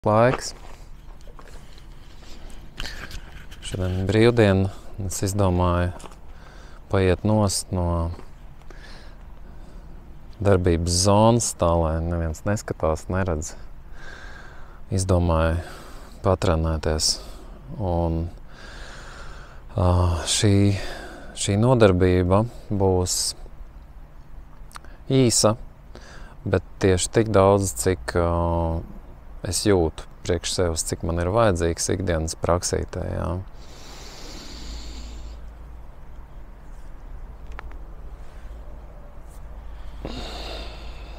Laiks. Šodien brīvdiena. Es izdomāju paiet nost no darbības zonas, tā lai neviens neskatās, neredz. Izdomāju patrenēties. Un šī nodarbība būs īsa, bet tieši tik daudz, cik es jūtu priekš sevis, cik man ir vajadzīgs ikdienas praksītē, jā.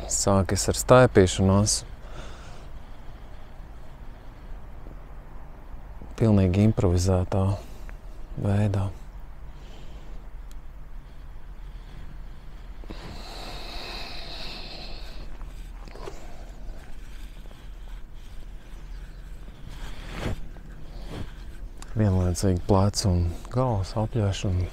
Sākas ar staipīšanos. Pilnīgi improvizētā veidā. Vienlaicīgi plecu un galvas apļaušana.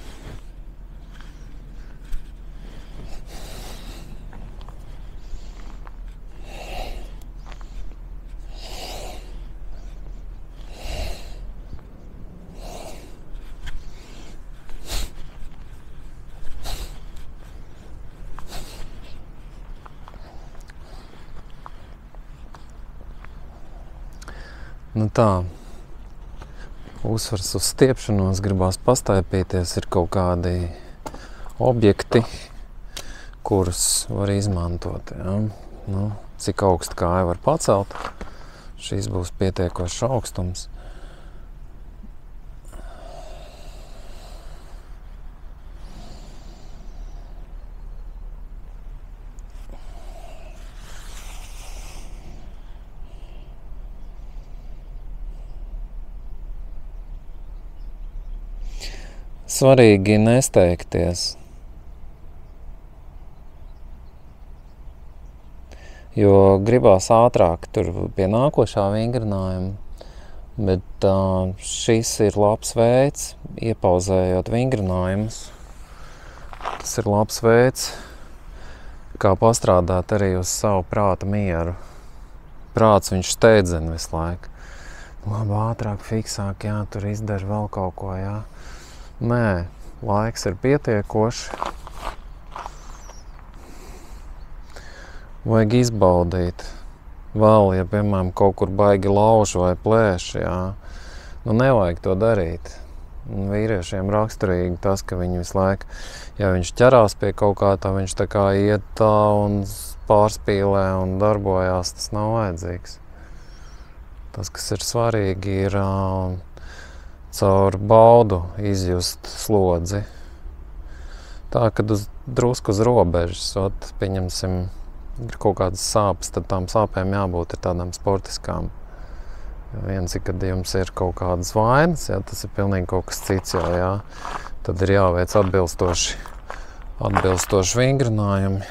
Nu tā. Uzsvars uz stiepšanos, gribās pastaipīties, ir kaut kādi objekti, kurus var izmantot. Ja? Nu, cik augstu kāju var pacelt, šīs būs pietiekošs augstums. Svarīgi nesteigties, jo gribās ātrāk tur pie nākošā vingrinājuma, bet šis ir labs veids, iepauzējot vingrinājumus. Tas ir labs veids, kā pastrādāt arī uz savu prāta mieru. Prāts viņš steidzina visu laiku. Labi, ātrāk, fiksāk, jā, tur izdara vēl kaut ko, jā. Nē, laiks ir pietiekoši. Vajag izbaudīt. Vēl, ja, piemēram, kaut kur baigi lauž vai plēš, jā. Nu, nevajag to darīt. Un vīriešiem raksturīgi tas, ka viņi visu laiku, ja viņš ķerās pie kaut kā tā, viņš tā kā iet tā un pārspīlē un darbojās, tas nav vajadzīgs. Tas, kas ir svarīgi, ir caur baudu izjust slodzi. Tā, kad drusku uz robežas, pieņemsim, ir kaut kādas sāpes, tad tām sāpēm jābūt ir tādām sportiskām. Viens ir, kad jums ir kaut kādas vainas, jā, tas ir pilnīgi kaut kas cits, jā. Tad ir jāveic atbilstoši vingrinājumi.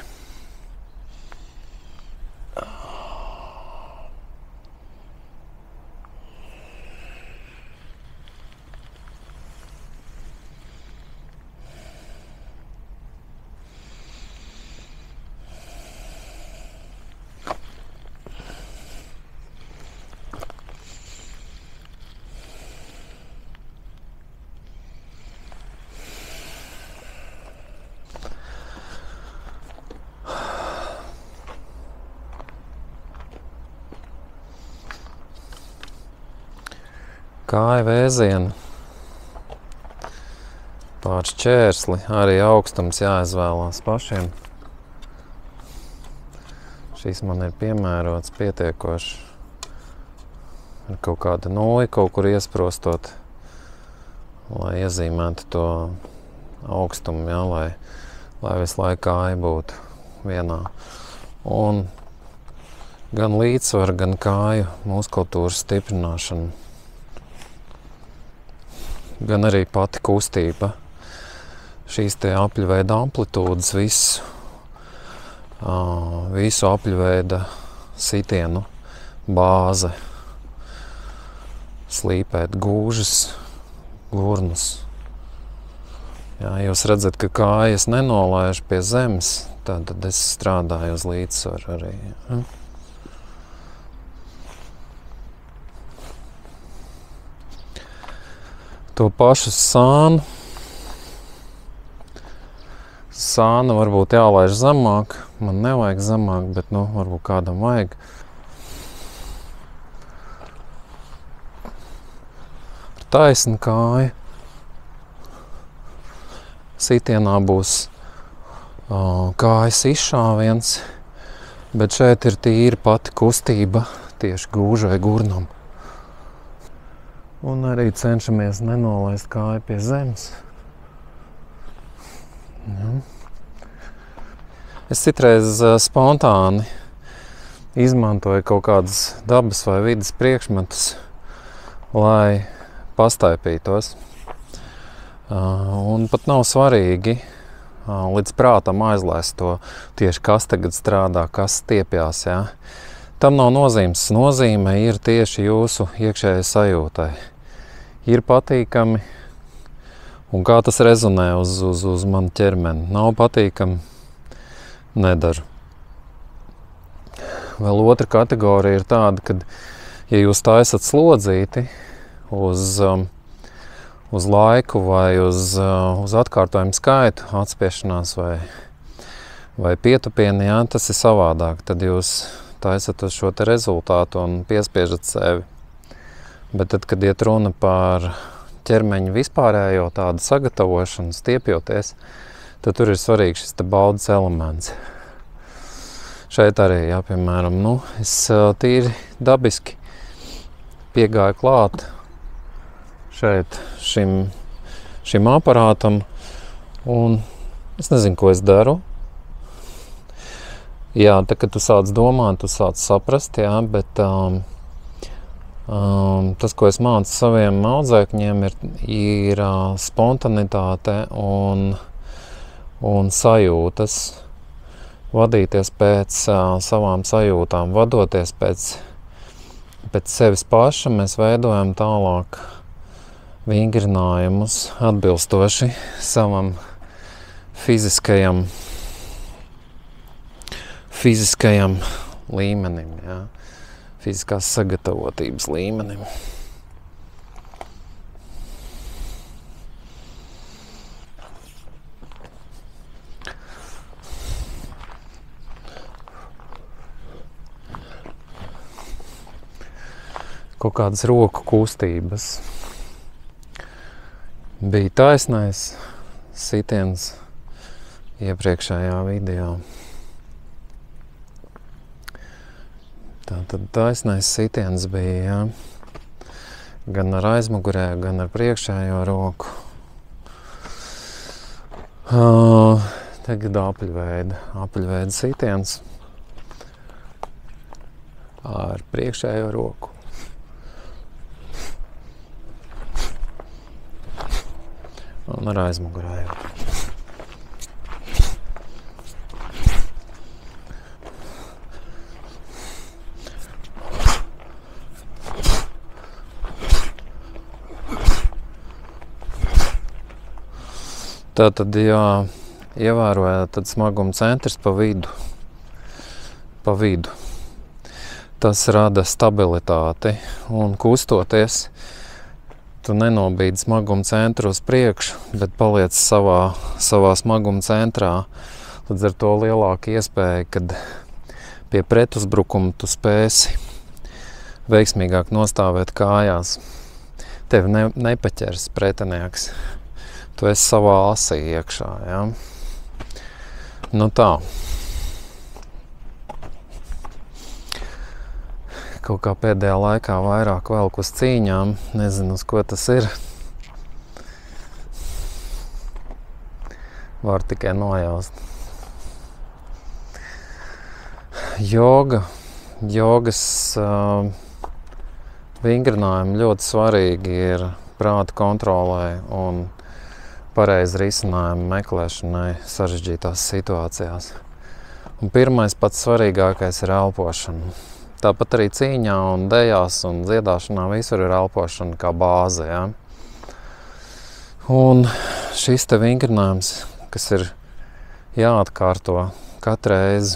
Kāja vēziena pār šķērsli, arī augstums jāizvēlās pašiem. Šis man ir piemērots pietiekoši. Ir kaut kāda nūja kaut kur iesprostot, lai iezīmētu to augstumu, jā, lai visu laiku kāja būtu vienā. Un gan līdzsvaru, gan kāju muskultūras stiprināšanu. Gan arī pati kustība. Šīs te apļveida amplitūdas, visu apļveida sitienu bāze. Slīpēt gūžas, gurnus. Jā, jūs redzat, ka kājas nenolaiž pie zemes, tad es strādāju uz līdzsvaru arī. Ja? to pašu sānu. Sāna varbūt jālaiž zemāk, man nevajag zemāk, bet, nu, varbūt kādam vajag. Taisna kāja. Sitienā būs kājas izšāviens, bet šeit ir tīra pati kustība tieši gūžai gurnam. Un arī cenšamies nenolaist kāju pie zemes. Ja. Es citreiz spontāni izmantoju kaut kādas dabas vai vidas priekšmetus, lai pastaipītos. Un pat nav svarīgi līdz prātam aizlaist to tieši kas tagad strādā, kas stiepjās. Ja. Tam nav nozīmes. Nozīme ir tieši jūsu iekšējai sajūtai. Ir patīkami. Un kā tas rezonē uz manu ķermeni? Nav patīkami, nedaru. Vēl otra kategorija ir tāda, kad, ja jūs taisat slodzīti uz laiku vai uz atkārtojumu skaitu, atspiešanās vai pietupieni, jā, tas ir savādāk. Tad jūs taisat uz šo te rezultātu un piespiežat sevi. Bet tad, kad iet runa par ķermeņa vispārējo tādu sagatavošanu, stiepjoties, tad tur ir svarīgs šis te baudas elements. Šeit arī, jā, piemēram, nu, es tīri dabiski piegāju klāt šeit šim aparātam, un es nezinu, ko es daru. Jā, tā, kad tu sāc domāt, tu sāc saprast, jā, bet tas, ko es mācu saviem audzēkņiem, ir spontanitāte un sajūtas. Vadīties pēc savām sajūtām, vadoties pēc sevis paša, mēs veidojam tālāk vingrinājumus atbilstoši savam fiziskajam līmenim, jā. Fiziskās sagatavotības līmenim. Kaut kādas roku kustības. Bija taisnais sitiens iepriekšējā video. Tātad taisnais sitiens bija, jā, gan ar aizmugurē, gan ar priekšējo roku. Tagad apaļveida sitiens ar priekšējo roku. Un ar aizmugurējo. Tātad, jā, ievērojāt, tad smaguma centrs pa vidu. Tas rada stabilitāti un kustoties, tu nenobīdi smaguma centru uz priekšu, bet paliec savā smaguma centrā. Līdz ar to lielāka iespēja, kad pie pretuzbrukuma tu spēsi veiksmīgāk nostāvēt kājās. Tevi nepaķers pretinieks. Tu esi savā asī iekšā, ja? Nu tā. Kaut kā pēdējā laikā vairāk velku uz cīņām. Nezinu, uz ko tas ir. Var tikai nojaust. Jogas vingrinājumi ļoti svarīgi ir prāta kontrolē un pareizi risinājumu meklēšanai sarežģītās situācijās. Un pirmais pats svarīgākais ir elpošana. Tāpat arī cīņā un dejās un dziedāšanā visur ir elpošana kā bāze. Ja? Un šis te vingrinājums, kas ir jāatkārto katru reizi,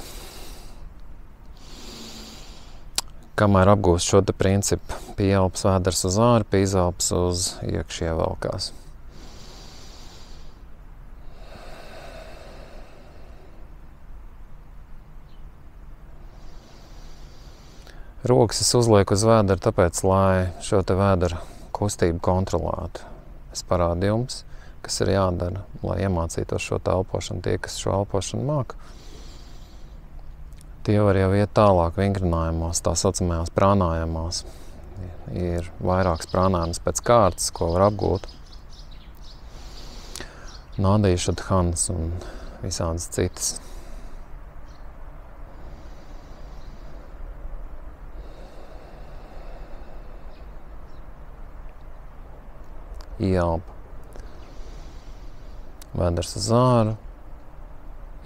Kamēr apgūst šo te principu, pieelpas vēders uz āru, pīzelpas uz iekšu ievelkās. Rokas es uzlieku uz vēdera, tāpēc, lai šo te vēdera kustību kontrolētu. Es parādu jums, kas ir jādara, lai iemācītos šo elpošanu. Tie, kas šo elpošanu māca, tie var jau iet tālāk vingrinājumos, tā saucamajās prānājumos. Ir vairākas prānājumas pēc kārtas, ko var apgūt. Nadija Šadhanas un visādas citas. Ieelpa. Vēders uz āru,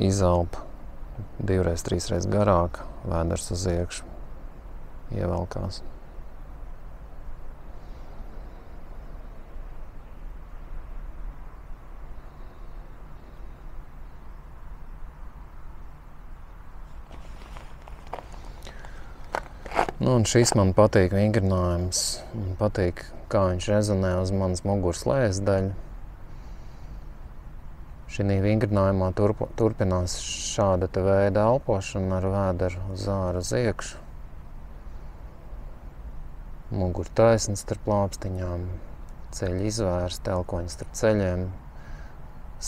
izelpa 2-3 garāk, vēders uz iekšu, ievelkās. Nu, un šis man patīk vingrinājums, man patīk, kā viņš rezonē uz manas muguras lejas daļu. Šī vingrinājumā turpinās šāda te veida elpošana ar vēderu uz āru uz iekšu. Mugura taisna starp lāpstiņām, ceļi izvērsti, elkoņi starp ceļiem,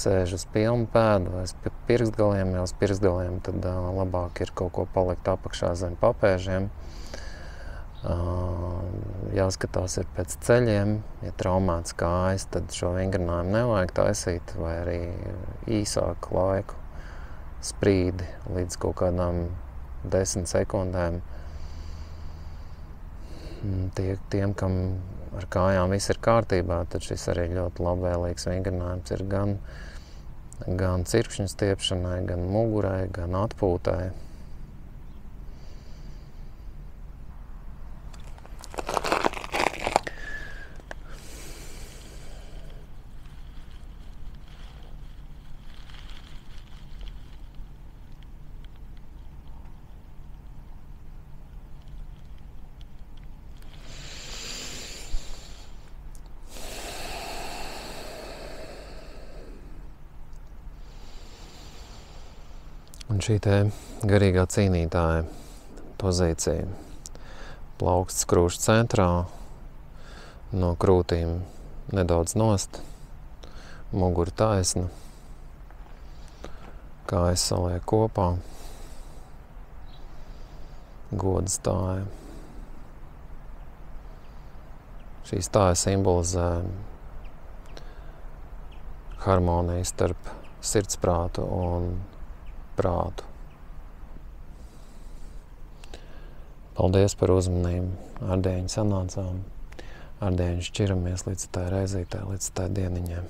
sēž uz pilnu pēdu vai uz pirkstgaliem, ja uz pirkstgaliem tad labāk ir kaut ko palikt apakšā zem papēžiem. Jāskatās ir pēc ceļiem, ja traumēts kājas, tad šo vingrinājumu nevajag taisīt, vai arī īsāku laiku sprīdi līdz kaut kādām 10 sekundēm. Tiem, kam ar kājām viss ir kārtībā, tad šis arī ļoti labvēlīgs vingrinājums ir gan cirkšņu stiepšanai, gan mugurai, gan atpūtai. Un šī te garīgā cīnītāja pozīcija. Plauksts krūšu centrā, no krūtīm nedaudz nost, mugura taisna, kājas saliek kopā, goda stāja. Šī stāja simbolizē harmoniju starp sirdsprātu un prātu. Paldies par uzmanību. Ar Dieņu sanācām. Ar Dieņu šķiramies līdz tā reizītē, līdz tā dieniņai.